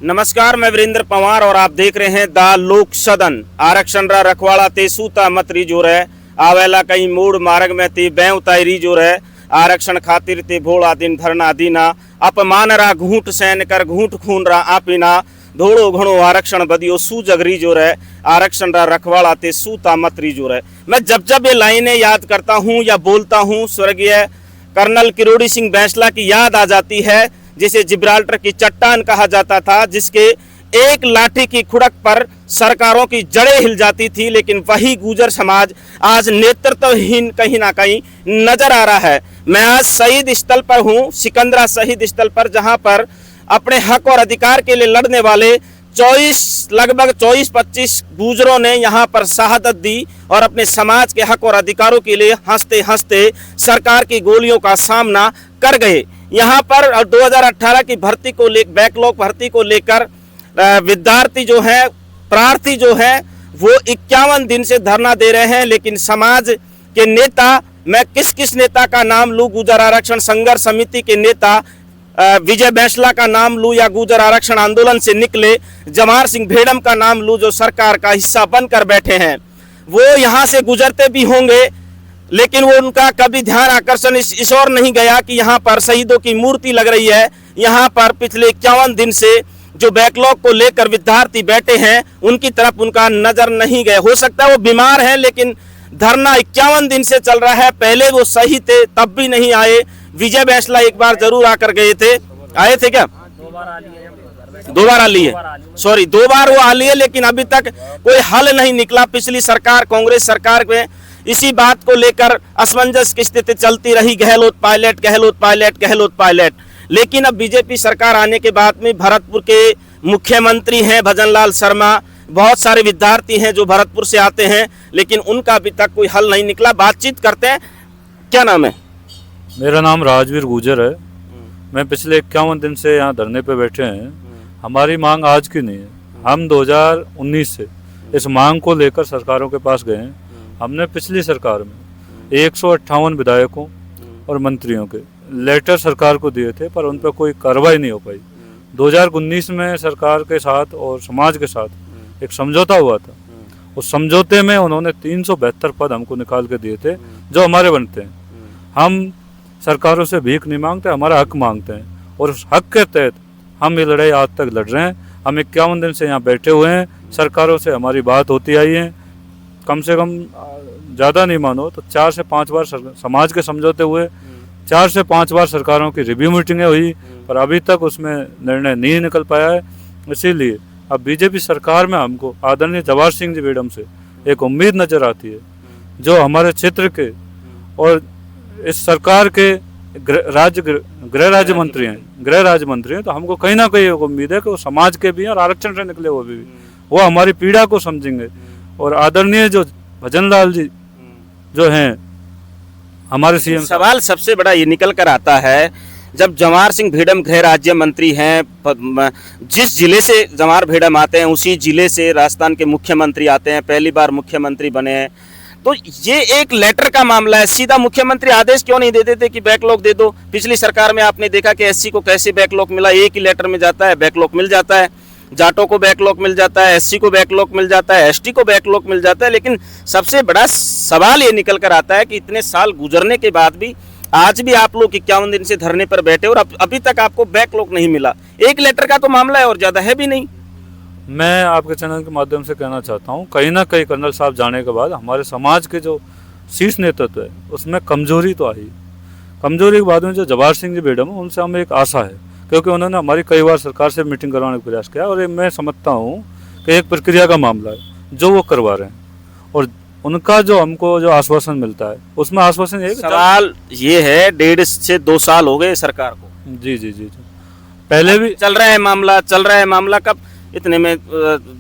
नमस्कार, मैं वीरेंद्र पवार और आप देख रहे हैं द लोक सदन। आरक्षण रा रखवाड़ा ते सूता मत रिजोर है, आवेला कई मूड मार्ग में ते बैंव ताई रिजोर है। आरक्षण खातिर ते भोला दिन धरना दीना, अपमान रा घूंट सहन कर घूंट खून रा आपीना। धोड़ो घणो आरक्षण बदियो सूजग रिजोर है, आरक्षण रा रखवाड़ा ते सूता मत रिजोर है। मैं जब जब ये लाइनें याद करता हूँ या बोलता हूँ, स्वर्गीय कर्नल किरोड़ी सिंह बैंसला की याद आ जाती है, जिसे जिब्राल्टर की चट्टान कहा जाता था, जिसके एक लाठी की खुड़क पर सरकारों की जड़ें हिल जाती थी। लेकिन वही गुर्जर समाज आज नेतृत्वहीन कहीं ना कहीं नजर आ रहा है। मैं आज शहीद स्थल पर हूं, सिकंदरा शहीद स्थल पर, जहां पर अपने हक और अधिकार के लिए लड़ने वाले लगभग 24-25 गुर्जरों ने यहां पर शहादत दी और अपने समाज के हक और अधिकारों के लिए हंसते हंसते सरकार की गोलियों का सामना कर गए। यहाँ पर 2018 की भर्ती को बैकलॉग भर्ती को लेकर विद्यार्थी जो है, प्रार्थी जो है, वो 51 दिन से धरना दे रहे हैं। लेकिन समाज के नेता, मैं किस नेता का नाम लूं, गुर्जर आरक्षण संघर्ष समिति के नेता विजय बैंसला का नाम लूं या गुर्जर आरक्षण आंदोलन से निकले जवाहर सिंह भेड़म का नाम लूं, जो सरकार का हिस्सा बनकर बैठे हैं, वो यहाँ से गुजरते भी होंगे, लेकिन वो उनका कभी ध्यान आकर्षण इस ओर नहीं गया कि यहाँ पर शहीदों की मूर्ति लग रही है। यहाँ पर पिछले 51 दिन से जो बैकलॉग को लेकर विद्यार्थी बैठे हैं, उनकी तरफ उनका नजर नहीं गया। हो सकता है वो बीमार है, लेकिन धरना 51 दिन से चल रहा है। पहले वो सही थे, तब भी नहीं आए। विजय बैंसला एक बार जरूर आकर गए थे, आए थे क्या? 2 बार आ लिए, सॉरी 2 बार वो आ लिए, लेकिन अभी तक कोई हल नहीं निकला। पिछली सरकार, कांग्रेस सरकार में इसी बात को लेकर असमंजस की स्थिति चलती रही, Gehlot pilot, Gehlot pilot, Gehlot pilot. लेकिन अब बीजेपी सरकार आने के बाद में भरतपुर के मुख्यमंत्री हैं भजनलाल शर्मा, बहुत सारे विद्यार्थी हैं जो भरतपुर से आते हैं, लेकिन उनका अभी तक कोई हल नहीं निकला। बातचीत करते हैं। क्या नाम है? मेरा नाम राजवीर गुर्जर है। मैं पिछले 51 दिन से यहाँ धरने पे बैठे हैं। हमारी मांग आज की नहीं है, हम 2019 से इस मांग को लेकर सरकारों के पास गए हैं। हमने पिछली सरकार में 158 विधायकों और मंत्रियों के लेटर सरकार को दिए थे, पर उन पर कोई कार्रवाई नहीं हो पाई। 2019 में सरकार के साथ और समाज के साथ एक समझौता हुआ था। उस समझौते में उन्होंने 372 पद हमको निकाल के दिए थे, जो हमारे बनते हैं। हम सरकारों से भीख नहीं मांगते, हमारा हक मांगते हैं, और उस हक के तहत हम ये लड़ाई आज तक लड़ रहे हैं। हम 51 दिन से यहाँ बैठे हुए हैं, सरकारों से हमारी बात होती आई है। कम से कम ज़्यादा नहीं मानो तो 4 से 5 बार समाज के समझौते हुए, 4 से 5 बार सरकारों की रिव्यू मीटिंगें हुई, पर अभी तक उसमें निर्णय नहीं निकल पाया है। इसीलिए अब बीजेपी सरकार में हमको आदरणीय जवाहर सिंह जी भेड़म से एक उम्मीद नज़र आती है, जो हमारे क्षेत्र के और इस सरकार के गृह राज्य मंत्री हैं। तो हमको कहीं ना कहीं एक उम्मीद है कि वो समाज के भी हैं और आरक्षण से निकले हुए भी, वो हमारी पीड़ा को समझेंगे। और आदरणीय जो भजनलाल जी जो हैं हमारे सीएम, सवाल सबसे बड़ा ये निकल कर आता है, जब जवाहर सिंह भेड़म गृह राज्य मंत्री हैं, जिस जिले से जवाहर भेड़म आते हैं उसी जिले से राजस्थान के मुख्यमंत्री आते हैं, पहली बार मुख्यमंत्री बने हैं, तो ये एक लेटर का मामला है। सीधा मुख्यमंत्री आदेश क्यों नहीं दे देते कि बैकलॉग दे दो? पिछली सरकार में आपने देखा कि एससी को कैसे बैकलॉग मिला, एक ही लेटर में जाता है, बैकलॉग मिल जाता है। जाटों को बैकलॉग मिल जाता है, एससी को बैकलॉग मिल जाता है, एसटी को बैकलॉग मिल जाता है। लेकिन सबसे बड़ा सवाल ये निकल कर आता है कि इतने साल गुजरने के बाद भी आज भी आप लोग 51 दिन से धरने पर बैठे और अभी तक आपको बैकलॉग नहीं मिला। एक लेटर का तो मामला है और ज्यादा है भी नहीं। मैं आपके चैनल के माध्यम से कहना चाहता हूँ, कहीं ना कहीं कर्नल साहब जाने के बाद हमारे समाज के जो शीर्ष नेतृत्व है उसमें कमजोरी तो आई। कमजोरी के बाद में जो जवाहर सिंह जी भेड़म, उनसे हमें एक आशा है, क्योंकि उन्होंने हमारी कई बार सरकार से मीटिंग करवाने का प्रयास किया, और ये मैं समझता हूँ कि एक प्रक्रिया का मामला है जो वो करवा रहे हैं। और उनका जो हमको जो आश्वासन मिलता है, उसमें आश्वासन ये, सवाल ये है, 1.5 से 2 साल हो गए सरकार को। जी, पहले भी चल रहा है मामला। कब इतने में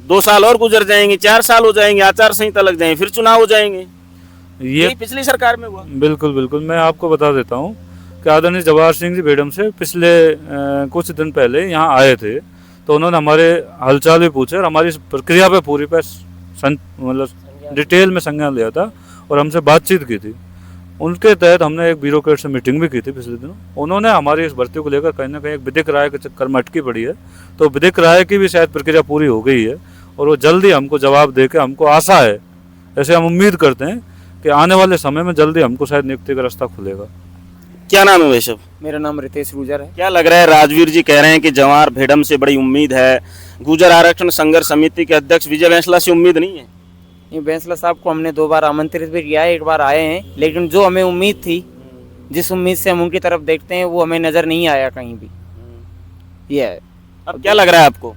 2 साल और गुजर जाएंगे, 4 साल हो जाएंगे, आचार संहिता लग जाएंगे, फिर चुनाव हो जाएंगे। ये पिछली सरकार में हुआ। बिल्कुल मैं आपको बता देता हूँ कि आदरणीय जवाहर सिंह जी भेड़म से पिछले कुछ दिन पहले यहाँ आए थे, तो उन्होंने हमारे हालचाल भी पूछे और हमारी प्रक्रिया पे पूरी मतलब डिटेल में संज्ञान लिया था और हमसे बातचीत की थी। उनके तहत हमने एक ब्यूरोक्रेट से मीटिंग भी की थी पिछले दिनों। उन्होंने हमारी इस भर्ती को लेकर कहीं ना कहीं एक विधिक राय के चक्कर में अटकी पड़ी है, तो विधिक राय की भी शायद प्रक्रिया पूरी हो गई है और वो जल्दी हमको जवाब दे के, हमको आशा है, ऐसे हम उम्मीद करते हैं कि आने वाले समय में जल्दी हमको शायद नियुक्ति का रास्ता खुलेगा। क्या नाम है भाई साहब? मेरा नाम रितेश गुजर है। क्या लग रहा है, राजवीर जी कह रहे हैं कि जवार भेड़म से बड़ी उम्मीद है, गुजर आरक्षण संघर्ष समिति के अध्यक्ष विजय बैंसला से उम्मीद नहीं है? ये बैंसला साहब को हमने 2 बार आमंत्रित भी किया है, 1 बार आए हैं, लेकिन जो हमें उम्मीद थी, जिस उम्मीद से हम उनकी तरफ देखते हैं, वो हमें नजर नहीं आया कहीं भी। ये है। अब क्या लग रहा है आपको?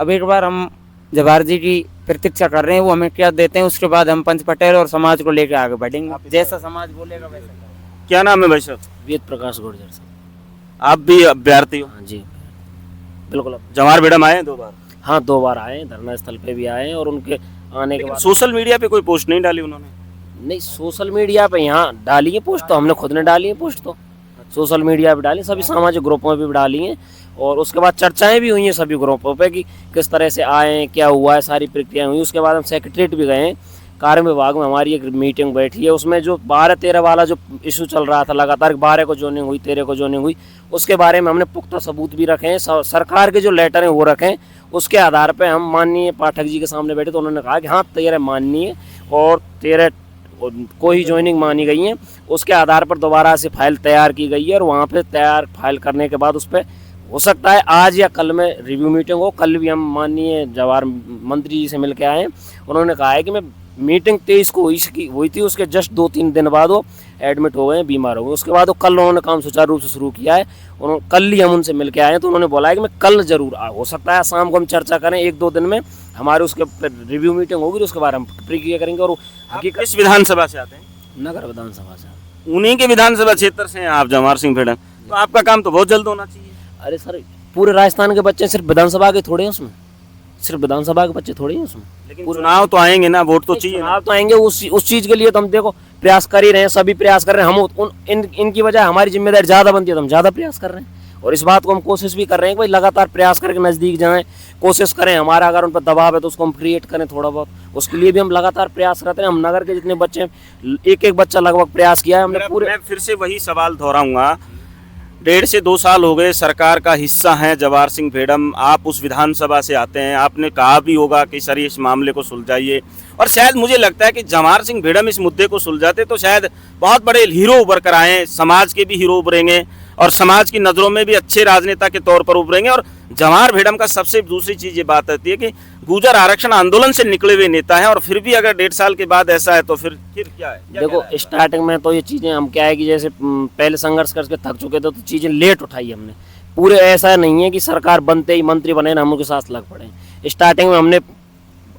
अब एक बार हम जवाहर जी की प्रतीक्षा कर रहे हैं, वो हमें क्या देते हैं, उसके बाद हम पंच पटेल और समाज को लेकर आगे बढ़ेंगे। जैसा समाज बोलेगा वैसा। क्या नाम है भाई साहब? वेद प्रकाश गुर्जर से। आप भी अभ्यर्थी हो? हाँ जी बिल्कुल। जवार भेड़म आए हैं 2 बार? हाँ 2 बार आए, धरना स्थल पे भी आए और उनके आने के बाद सोशल मीडिया पे कोई पोस्ट नहीं डाली उन्होंने? नहीं, सोशल मीडिया पे यहाँ डाली है पोस्ट, तो हमने खुद ने डाली है पोस्ट, तो सोशल मीडिया पे डाली, सभी सामाजिक ग्रुपों में भी डाली हैं और उसके बाद चर्चाएं भी हुई हैं सभी ग्रुपों पे कि किस तरह से आए, क्या हुआ है, सारी प्रक्रिया हुई। उसके बाद हम सेक्रेटरीट भी गए हैं, कार्य विभाग में हमारी एक मीटिंग बैठी है, उसमें जो 12-13 वाला जो इशू चल रहा था लगातार, 12 को जोनिंग हुई, 13 को जोनिंग हुई, उसके बारे में हमने पुख्ता सबूत भी रखे हैं, सरकार के जो लेटर हैं वो रखें। उसके आधार पर हम माननीय पाठक जी के सामने बैठे तो उन्होंने कहा कि हाँ 13 माननीय और 13 को ही ज्वाइनिंग मानी गई है। उसके आधार पर दोबारा से फाइल तैयार की गई है और वहाँ पे तैयार फाइल करने के बाद उस पर हो सकता है आज या कल में रिव्यू मीटिंग हो। कल भी हम माननीय जवाहर मंत्री जी से मिल के आए हैं, उन्होंने कहा है कि मैं मीटिंग 23 को हुई थी, उसके जस्ट 2-3 दिन बाद वो एडमिट हो गए, बीमार हो गए। उसके बाद वो कल उन्होंने काम सुचारू रूप से शुरू किया है। उन्होंने कल ही हम उनसे मिल के आए हैं, तो उन्होंने बोला है कि मैं कल जरूर हो सकता है शाम को हम चर्चा करें, 1-2 दिन में हमारे उसके रिव्यू मीटिंग होगी, उसके बाद हम प्रक्रिया करेंगे। और हकीकत किस विधानसभा से आते हैं? नगर विधानसभा से। उन्हीं के विधानसभा क्षेत्र से हैं आप, जवाहर सिंह भेड़म, तो आपका काम तो बहुत जल्द होना चाहिए। अरे सर, पूरे राजस्थान के बच्चे सिर्फ विधानसभा के थोड़े हैं उसमें, सिर्फ विधानसभा के बच्चे थोड़े हैं उसमें। लेकिन चुनाव तो आएंगे ना, वोट तो चाहिए ना। चुनाव तो आएंगे, उस चीज के लिए तो हम देखो प्रयास कर ही रहे हैं, सभी प्रयास कर रहे हैं। हम इनकी वजह हमारी जिम्मेदारी ज्यादा बनती है तो हम ज्यादा प्रयास कर रहे हैं और इस बात को हम कोशिश भी कर रहे हैं कि भाई लगातार प्रयास करके नजदीक जाएं, कोशिश करें। हमारा अगर उन पर दबाव है तो उसको हम क्रिएट करें थोड़ा बहुत, उसके लिए भी हम लगातार प्रयास करते हैं। हम नगर के जितने बच्चे हैं, एक बच्चा लगभग प्रयास किया है हमने पूरे। मैं फिर से वही सवाल दोहराऊंगा, 1.5 से 2 साल हो गए सरकार का हिस्सा हैं जवाहर सिंह भेड़म, आप उस विधानसभा से आते हैं, आपने कहा भी होगा कि सर इस मामले को सुलझाइए, और शायद मुझे लगता है कि जवाहर सिंह भेड़म इस मुद्दे को सुलझाते तो शायद बहुत बड़े हीरो उभर कर आए, समाज के भी हीरो उभरेंगे और समाज की नज़रों में भी अच्छे राजनेता के तौर पर उभरेंगे। और जवाहर भेड़म का सबसे दूसरी चीज़ ये बात आती है कि गुर्जर आरक्षण आंदोलन से निकले हुए नेता हैं, और फिर भी अगर 1.5 साल के बाद ऐसा है तो फिर क्या है? देखो स्टार्टिंग में तो ये चीज़ें हम क्या है कि जैसे पहले संघर्ष करके थक चुके थे तो चीज़ें लेट उठाई हमने। पूरे ऐसा नहीं है कि सरकार बनते ही मंत्री बने ना हम उनके साथ लग पड़े। स्टार्टिंग में हमने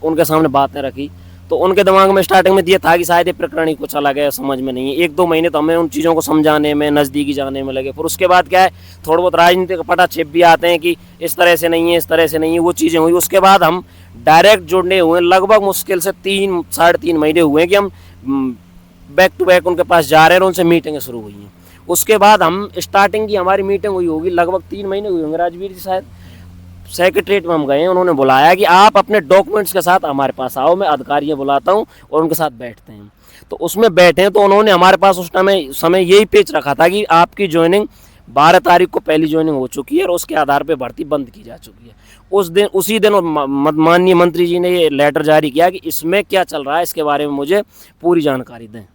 उनके सामने बातें रखी तो उनके दिमाग में स्टार्टिंग में ये था कि शायद ये प्रकरण ही कुछ अलग है, समझ में नहीं है। 1-2 महीने तो हमें उन चीज़ों को समझाने में, नज़दीकी जाने में लगे। फिर उसके बाद क्या है, थोड़ा बहुत राजनीतिक पटाक्षेप भी आते हैं कि इस तरह से नहीं है, इस तरह से नहीं है, वो चीज़ें हुई। उसके बाद हम डायरेक्ट जुड़ने हुए, लगभग मुश्किल से 3-3.5 महीने हुए कि हम बैक टू बैक उनके पास जा रहे हैं और उनसे मीटिंगें शुरू हुई हैं। उसके बाद हम स्टार्टिंग की हमारी मीटिंग हुई होगी, लगभग 3 महीने हुए होंगे राजवीर जी शायद। सेक्रेटरीट में हम गए, उन्होंने बुलाया कि आप अपने डॉक्यूमेंट्स के साथ हमारे पास आओ, मैं अधिकारियों बुलाता हूँ और उनके साथ बैठते हैं। तो उसमें बैठे तो उन्होंने हमारे पास उस समय यही पेच रखा था कि आपकी ज्वाइनिंग 12 तारीख को पहली ज्वाइनिंग हो चुकी है और उसके आधार पर भर्ती बंद की जा चुकी है। उसी दिन माननीय मंत्री जी ने ये लेटर जारी किया कि इसमें क्या चल रहा है, इसके बारे में मुझे पूरी जानकारी दें।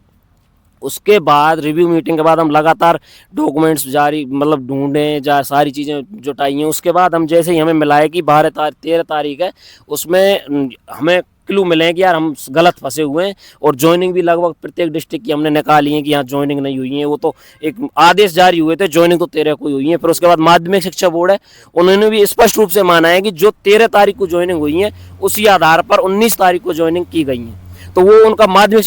उसके बाद रिव्यू मीटिंग के बाद हम लगातार डॉक्यूमेंट्स जारी ढूंढें, सारी चीज़ें जुटाई हैं। उसके बाद हम जैसे ही हमें मिला है कि 13 तारीख है, उसमें हमें क्लू मिले हैं कि यार हम गलत फंसे हुए हैं और ज्वाइनिंग भी लगभग प्रत्येक डिस्ट्रिक्ट की हमने निकाली है कि यहाँ ज्वाइनिंग नहीं हुई है। वो तो एक आदेश जारी हुए थे, ज्वाइनिंग तो 13 को हुई है। फिर उसके बाद माध्यमिक शिक्षा बोर्ड है, उन्होंने भी स्पष्ट रूप से माना है कि जो 13 तारीख को ज्वाइनिंग हुई है उसी आधार पर 19 तारीख को ज्वाइनिंग की गई है। तो वो उनका माध्यमिक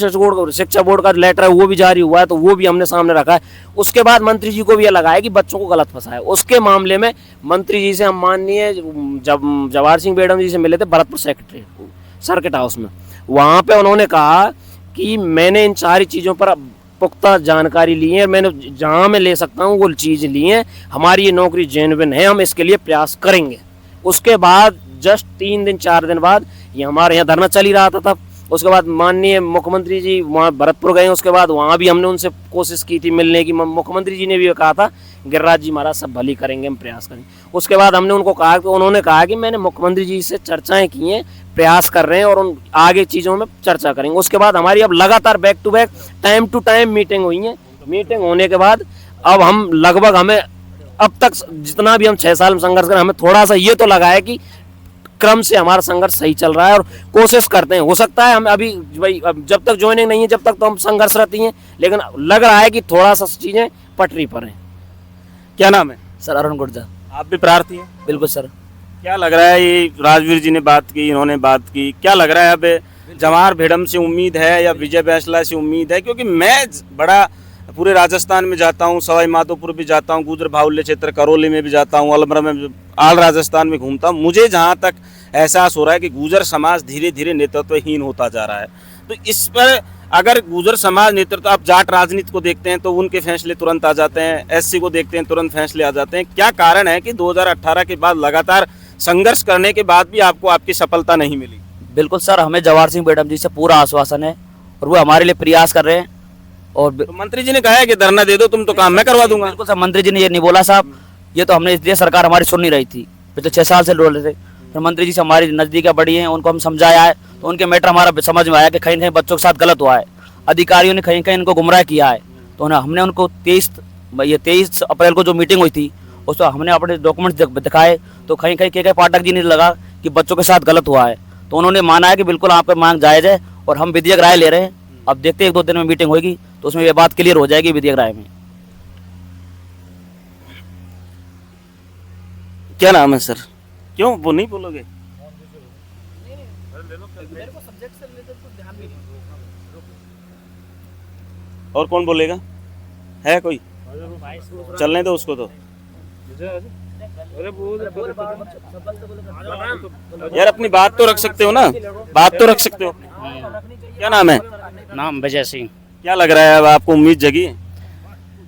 शिक्षा बोर्ड का लेटर है, वो भी जारी हुआ है, तो वो भी हमने सामने रखा है। उसके बाद मंत्री जी को भी ये लगा है कि बच्चों को गलत फंसा है। उसके मामले में मंत्री जी से हम माननीय जवाहर सिंह भेड़म जी से मिले थे भरतपुर सेक्रेटरी सर्किट हाउस में। वहाँ पे उन्होंने कहा कि मैंने इन सारी चीज़ों पर पुख्ता जानकारी ली है, मैंने जहाँ मैं ले सकता हूँ वो चीज़ ली है, हमारी ये नौकरी जेन्युइन है, हम इसके लिए प्रयास करेंगे। उसके बाद जस्ट 3-4 दिन बाद ये हमारे यहाँ धरना चल ही रहा था तब, उसके बाद माननीय मुख्यमंत्री जी वहाँ भरतपुर गए, उसके बाद वहाँ भी हमने उनसे कोशिश की थी मिलने की। मुख्यमंत्री जी ने भी कहा था गिरिराज जी महाराज सब भली करेंगे, हम प्रयास करेंगे। उसके बाद हमने उनको कहा, तो उन्होंने कहा कि मैंने मुख्यमंत्री जी से चर्चाएं की हैं, प्रयास कर रहे हैं और उन आगे चीज़ों में चर्चा करेंगे। उसके बाद हमारी अब लगातार back to back time to time meeting हुई है। मीटिंग होने के बाद अब हम लगभग हमें अब तक जितना भी हम 6 साल में संघर्ष करें, हमें थोड़ा सा ये तो लगा है कि क्रम से हमारा संघर्ष सही चल रहा है और कोशिश करते हैं। हो सकता है हम अभी भाई जब तक ज्वाइनिंग नहीं है जब तक तो हम संघर्षरत ही हैं, लेकिन लग रहा है कि थोड़ा सा चीज़ें पटरी पर हैं। क्या नाम है? सर अरुण गुर्जर। आप भी प्रार्थी हैं? बिल्कुल सर। क्या लग रहा है, ये राजवीर जी ने बात की, इन्होंने बात की, क्या लग रहा है अब जवाहर भेड़म से उम्मीद है या विजय बैसला से उम्मीद है? क्योंकि मैं बड़ा पूरे राजस्थान में जाता हूँ, सवाई माधोपुर भी जाता हूँ, गुजर बाहुल्य क्षेत्र करौली में भी जाता हूँ, अलमरा में, आल राजस्थान में घूमता हूँ। मुझे जहाँ तक एहसास हो रहा है कि गुजर समाज धीरे धीरे नेतृत्वहीन होता जा रहा है। तो इस पर अगर गुजर समाज नेतृत्व, आप जाट राजनीति को देखते हैं तो उनके फैसले तुरंत आ जाते हैं, एससी को देखते हैं तुरंत फैसले आ जाते हैं। क्या कारण है कि 2018 के बाद लगातार संघर्ष करने के बाद भी आपको आपकी सफलता नहीं मिली? बिल्कुल सर, हमें जवाहर सिंह भेड़म जी से पूरा आश्वासन है और वो हमारे लिए प्रयास कर रहे हैं। और तो मंत्री जी ने कहा है कि धरना दे दो तुम तो काम मैं करवा दूंगा। बिल्कुल सर, मंत्री जी ने ये नहीं बोला साहब, ये तो हमने इसलिए सरकार हमारी सुन नहीं रही थी, पिछले 6 साल से बोल रहे थे। फिर मंत्री जी से हमारी नज़दीकियाँ बढ़ी हैं, उनको हम समझाया है तो उनके मैटर हमारा समझ में आया कि कहीं कहीं बच्चों के साथ गलत हुआ है, अधिकारियों ने कहीं कहीं इनको गुमराह किया है। तो हमने उनको 23 अप्रैल को जो मीटिंग हुई थी उसको हमने अपने डॉक्यूमेंट्स दिखाए, तो कहीं कहीं के पाठक जी ने लगा कि बच्चों के साथ गलत हुआ है। तो उन्होंने माना है कि बिल्कुल आपका मांग जायज़ है और हम विधिक राय ले रहे हैं। अब देखते हैं 1-2 दिन में मीटिंग होगी तो उसमें ये बात क्लियर हो जाएगी विधिक राय में। क्या नाम है सर? क्यों वो नहीं बोलोगे? और कौन बोलेगा? है कोई? चलने दो उसको तो। यार अपनी बात तो रख सकते हो ना, बात तो रख सकते हो। क्या नाम है? नाम विजय सिंह। क्या लग रहा है अब आपको उम्मीद जगी है?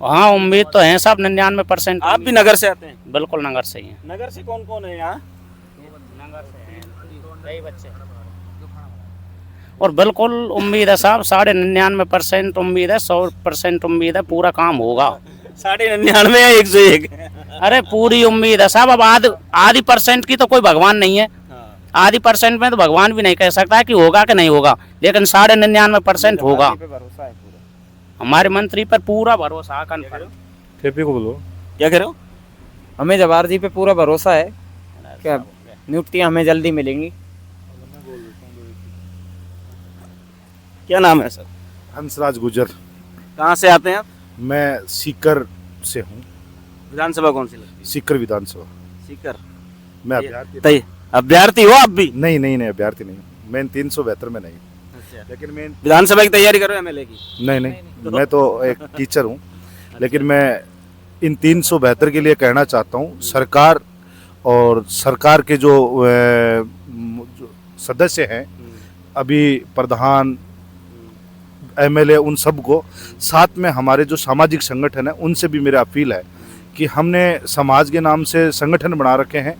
हाँ उम्मीद तो है साहब, 99%। आप भी नगर से आते हैं? बिल्कुल नगर से ही है। नगर से कौन कौन है यहाँ? और बिल्कुल उम्मीद है साहब, 99.5% उम्मीद है, 100% उम्मीद है, पूरा काम होगा। 99.5 या 101? अरे पूरी उम्मीद है साहब। अब आधी परसेंट की तो कोई भगवान नहीं है, आधी परसेंट में तो भगवान भी नहीं कह सकता है कि होगा कि नहीं होगा, लेकिन 99.5% होगा। हमारे मंत्री पर पूरा भरोसा। केपी को बोलो। क्या कह रहे हो? हमें जवाहर जी पे पूरा भरोसा है कि नियुक्तियाँ हमें जल्दी मिलेंगी। क्या नाम है सर? हंसराज गुजर। कहाँ से आते हैं आप? मैं सीकर से हूँ। विधानसभा कौन सी लगती है? सीकर विधानसभा। सीकर। मैं अभ्यर्थी तय अभ्यर्थी हो आप भी? नहीं अभ्यर्थी नहीं हूँ। मैं 372 में नहीं, लेकिन मैं विधानसभा की तैयारी कर रहे हो एमएलए की? नहीं मैं तो एक टीचर हूँ। लेकिन मैं इन 372 के लिए कहना चाहता हूँ, सरकार और सरकार के जो सदस्य हैं, अभी प्रधान, एमएलए, उन सब को साथ में हमारे जो सामाजिक संगठन है उनसे भी मेरा अपील है कि हमने समाज के नाम से संगठन बना रखे हैं।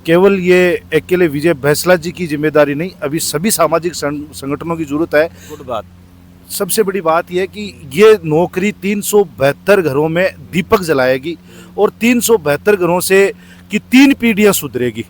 केवल ये अकेले विजय बैसला जी की जिम्मेदारी नहीं, अभी सभी सामाजिक संगठनों की जरूरत है। गुड बात। सबसे बड़ी बात यह है कि ये नौकरी 372 घरों में दीपक जलाएगी और 372 घरों से की 3 पीढ़ियां सुधरेगी।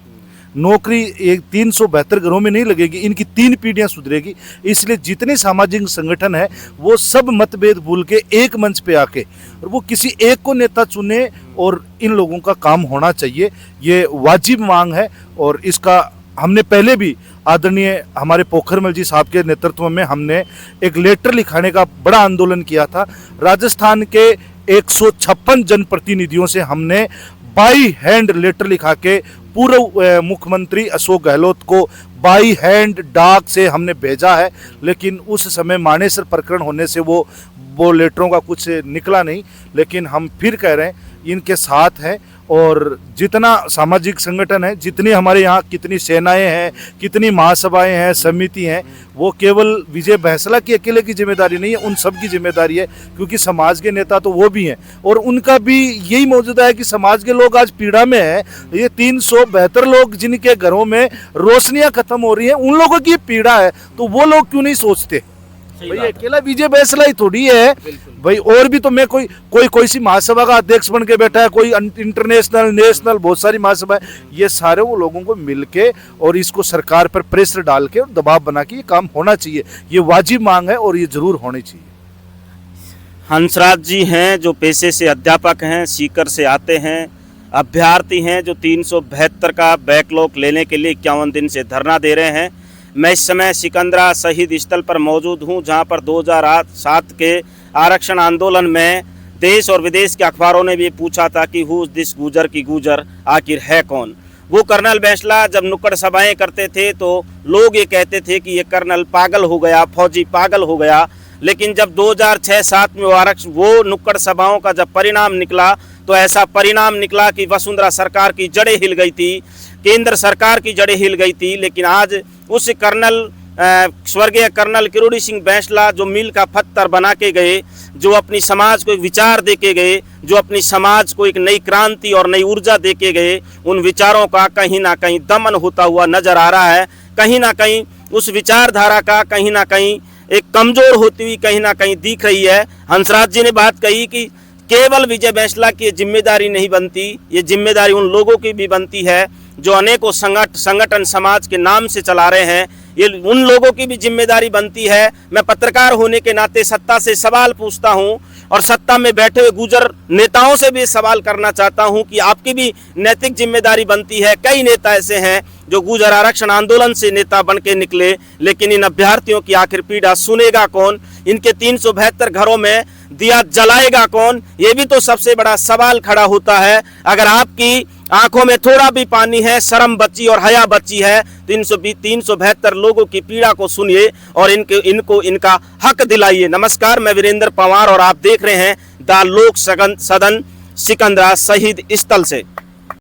नौकरी एक 372 घरों में नहीं लगेगी, इनकी 3 पीढ़ियां सुधरेगी। इसलिए जितने सामाजिक संगठन है वो सब मतभेद भूल के एक मंच पे आके और वो किसी एक को नेता चुने और इन लोगों का काम होना चाहिए। ये वाजिब मांग है और इसका हमने पहले भी आदरणीय हमारे पोखरमल जी साहब के नेतृत्व में हमने एक लेटर लिखाने का बड़ा आंदोलन किया था। राजस्थान के 156 जनप्रतिनिधियों से हमने बाई हैंड लेटर लिखा के पूर्व मुख्यमंत्री अशोक गहलोत को बाई हैंड डाक से हमने भेजा है। लेकिन उस समय मानेसर प्रकरण होने से वो लेटरों का कुछ निकला नहीं। लेकिन हम फिर कह रहे हैं इनके साथ हैं और जितना सामाजिक संगठन है, जितनी हमारे यहाँ कितनी सेनाएं हैं, कितनी महासभाएं हैं, समिति हैं, वो केवल विजय बैंसला की अकेले की जिम्मेदारी नहीं है, उन सब की जिम्मेदारी है, क्योंकि समाज के नेता तो वो भी हैं और उनका भी यही मौजूदा है कि समाज के लोग आज पीड़ा में हैं। ये 372 लोग जिनके घरों में रोशनियां खत्म हो रही हैं, उन लोगों की पीड़ा है, तो वो लोग क्यों नहीं सोचते? भाई अकेला विजय बैंसला ही थोड़ी है भाई, और भी तो मैं कोई सी महासभा का अध्यक्ष बन के बैठा है, कोई इंटरनेशनल नेशनल बहुत सारी महासभा है। ये सारे वो लोगों को मिलके और इसको सरकार पर प्रेशर डाल के और दबाव बना के ये काम होना चाहिए। ये वाजिब मांग है और ये जरूर होनी चाहिए। हंसराज जी हैं जो पेशे से अध्यापक हैं, सीकर से आते हैं, अभ्यर्थी हैं जो 372 का बैकलॉग लेने के लिए 51 दिन से धरना दे रहे हैं। मैं इस समय सिकंदरा शहीद स्थल पर मौजूद हूं, जहां पर 2007 के आरक्षण आंदोलन में देश और विदेश के अखबारों ने भी पूछा था कि हु दिस गुजर की गुजर आखिर है कौन। वो कर्नल बैंसला जब नुक्कड़ सभाएं करते थे तो लोग ये कहते थे कि ये कर्नल पागल हो गया, फौजी पागल हो गया। लेकिन जब 2006-07 में वो नुक्कड़ सभाओं का जब परिणाम निकला तो ऐसा परिणाम निकला कि वसुंधरा सरकार की जड़ें हिल गई थी, केंद्र सरकार की जड़ें हिल गई थी। लेकिन आज उस कर्नल स्वर्गीय कर्नल किरोड़ी सिंह बैंसला जो मील का पत्थर बना के गए, जो अपनी समाज को एक विचार दे के गए, जो अपनी समाज को एक नई क्रांति और नई ऊर्जा दे के गए, उन विचारों का कहीं ना कहीं दमन होता हुआ नजर आ रहा है। कहीं ना कहीं उस विचारधारा का कहीं ना कहीं एक कमजोर होती हुई कहीं ना कहीं दिख रही है। हंसराज जी ने बात कही कि केवल विजय बैंसला की जिम्मेदारी नहीं बनती, ये जिम्मेदारी उन लोगों की भी बनती है जो अनेकों संगठन समाज के नाम से चला रहे हैं। ये उन लोगों की भी जिम्मेदारी बनती है। मैं पत्रकार होने के नाते सत्ता से सवाल पूछता हूं और सत्ता में बैठे हुए गुजर नेताओं से भी सवाल करना चाहता हूं कि आपकी भी नैतिक जिम्मेदारी बनती है। कई नेता ऐसे हैं जो गुजर आरक्षण आंदोलन से नेता बन के निकले, लेकिन इन अभ्यर्थियों की आखिर पीड़ा सुनेगा कौन? इनके 372 घरों में दिया जलाएगा कौन? ये भी तो सबसे बड़ा सवाल खड़ा होता है। अगर आपकी आंखों में थोड़ा भी पानी है, शर्म बची और हया बची है, तो 372 लोगों की पीड़ा को सुनिए और इनको इनका हक दिलाइए। नमस्कार, मैं वीरेंद्र पंवार और आप देख रहे हैं द लोक सदन सिकंदरा शहीद स्थल से।